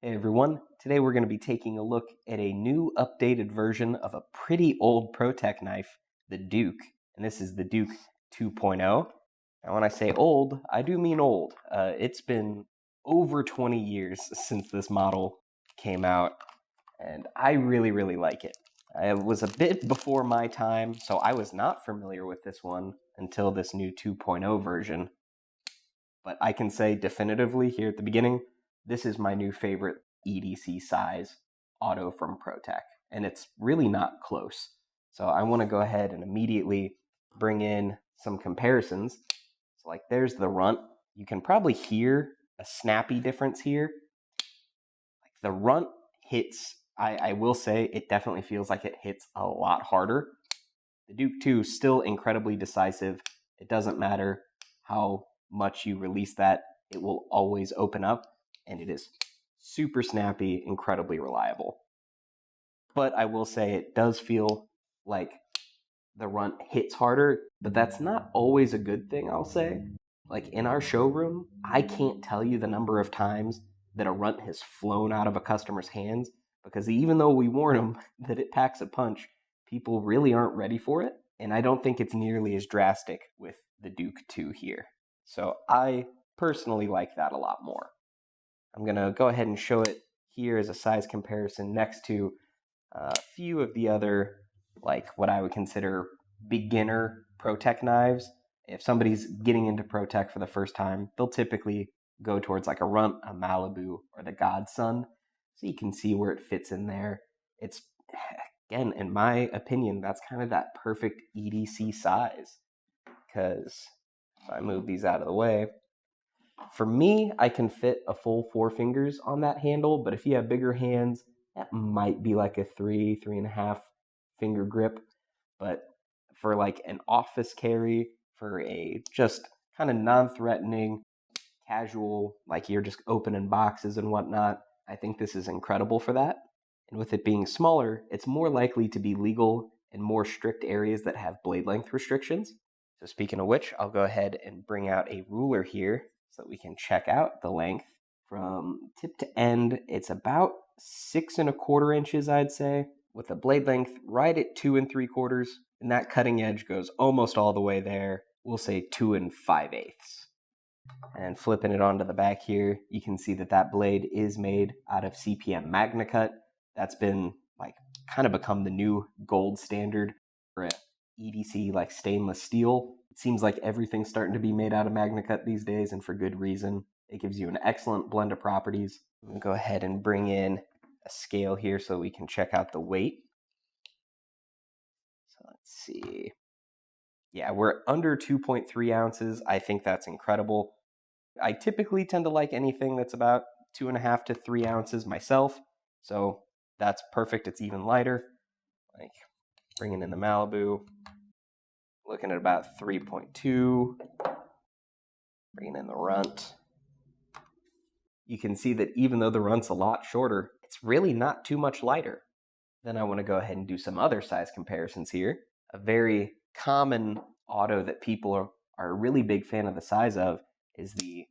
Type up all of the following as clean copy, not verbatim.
Hey everyone, today we're going to be taking a look at a new updated version of a pretty old Protech knife, the Duke, and this is the Duke 2.0. Now when I say old, I do mean old. It's been over 20 years since this model came out, and I really like it. It was a bit before my time, so I was not familiar with this one until this new 2.0 version, but I can say definitively here at the beginning, this is my new favorite EDC size auto from Protech, and it's really not close. So I want to go ahead and immediately bring in some comparisons. So like there's the Runt. You can probably hear a snappy difference here. Like the Runt hits, I will say it definitely feels like it hits a lot harder. The Duke 2 is still incredibly decisive. It doesn't matter how much you release that, it will always open up, and it is super snappy, incredibly reliable. But I will say it does feel like the Runt hits harder, but that's not always a good thing, I'll say. Like in our showroom, I can't tell you the number of times that a Runt has flown out of a customer's hands, because even though we warn them that it packs a punch, people really aren't ready for it, and I don't think it's nearly as drastic with the Duke 2 here. So I personally like that a lot more. I'm going to go ahead and show it here as a size comparison next to a few of the other, like what I would consider beginner Protech knives. If somebody's getting into Protech for the first time, they'll typically go towards like a Runt, a Malibu, or the Godson. So you can see where it fits in there. It's, again, in my opinion, that's kind of that perfect EDC size. Because if I move these out of the way, for me, I can fit a full 4 fingers on that handle, but if you have bigger hands, that might be like a 3.5 finger grip. But for like an office carry, for a just kind of non-threatening, casual, like you're just opening boxes and whatnot, I think this is incredible for that. And with it being smaller, it's more likely to be legal in more strict areas that have blade length restrictions. So speaking of which, I'll go ahead and bring out a ruler here so that we can check out the length. From tip to end, it's about 6.25 inches, I'd say, with a blade length right at 2 3/4, and that cutting edge goes almost all the way there. We'll say 2 5/8. And flipping it onto the back here, you can see that that blade is made out of CPM-MagnaCut. That's been like kind of become the new gold standard for a EDC like stainless steel. It seems like everything's starting to be made out of MagnaCut these days, and for good reason. It gives you an excellent blend of properties. I'm going to go ahead and bring in a scale here so we can check out the weight. So let's see. Yeah, we're under 2.3 ounces. I think that's incredible. I typically tend to like anything that's about 2.5 to 3 ounces myself, so that's perfect. It's even lighter. Like bringing in the Malibu, looking at about 3.2. Bringing in the Runt. You can see that even though the Runt's a lot shorter, it's really not too much lighter. Then I want to go ahead and do some other size comparisons here. A very common auto that people are a really big fan of the size of is the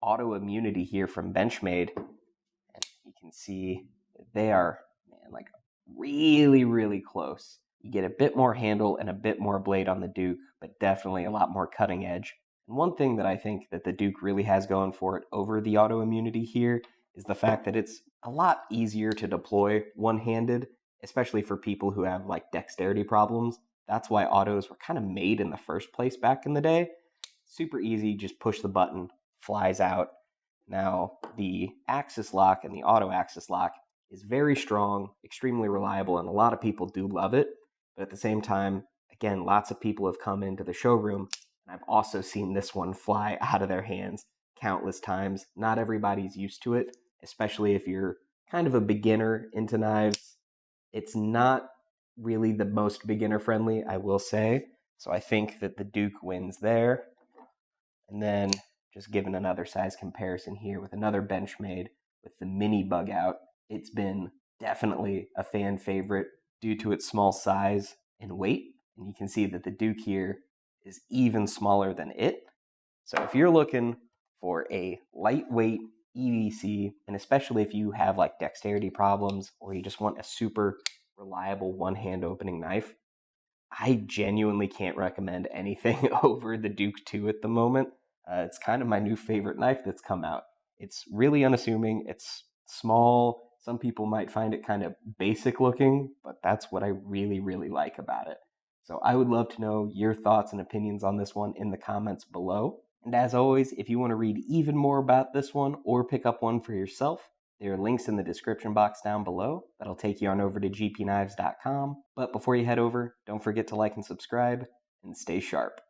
Auto Immunity here from Benchmade. And you can see they are, man, like really close. You get a bit more handle and a bit more blade on the Duke, but definitely a lot more cutting edge. And one thing that I think that the Duke really has going for it over the Auto Immunity here is the fact that it's a lot easier to deploy one-handed, especially for people who have like dexterity problems. That's why autos were kind of made in the first place back in the day. Super easy, just push the button, flies out. Now, the axis lock and the auto axis lock is very strong, extremely reliable, and a lot of people do love it. But at the same time, again, lots of people have come into the showroom, and I've also seen this one fly out of their hands countless times. Not everybody's used to it, especially if you're kind of a beginner into knives. It's not really the most beginner friendly, I will say. So I think that the Duke wins there. And then just giving another size comparison here with another Benchmade with the mini Bugout. It's been definitely a fan favorite due to its small size and weight. And you can see that the Duke here is even smaller than it. So if you're looking for a lightweight EDC, and especially if you have like dexterity problems or you just want a super reliable one-hand opening knife, I genuinely can't recommend anything over the Duke 2 at the moment. It's kind of my new favorite knife that's come out. It's really unassuming. It's small. Some people might find it kind of basic looking, but that's what I really, really like about it. So I would love to know your thoughts and opinions on this one in the comments below. And as always, if you want to read even more about this one or pick up one for yourself, there are links in the description box down below that'll take you on over to gpknives.com. But before you head over, don't forget to like and subscribe, and stay sharp.